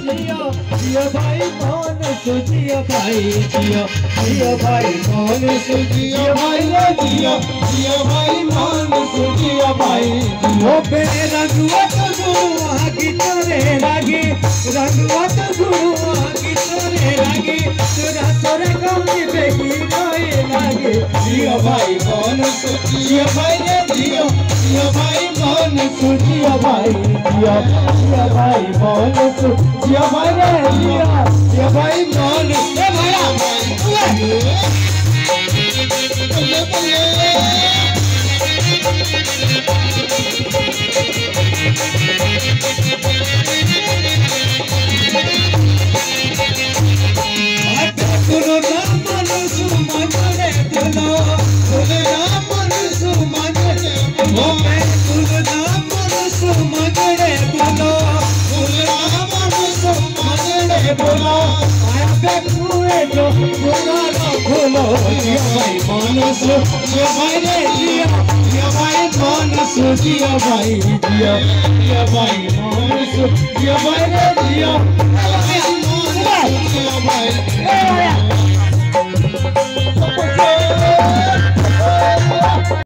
जियो भाई मन सुजियो भाई जियो भाई मन सुजियो भाई जियो भाई मन सुजियो भाई जियो बे रंगुआ तो गुरुआ की तोरे लागे रंगुआ तो गुरुआ की तोरे लागे तोरा तोरे कौनी बेगी रोए लागे जियो भाई मन सुजियो भाई जियो भाई मन सुजियो भाई जियो भाई मन सुजियो भाई जियो भाई मन ए भैया बोलो भाई मानस भाई रे जिया भाई मानस जिया भाई भाई मानस जिया भाई रे जिया भाई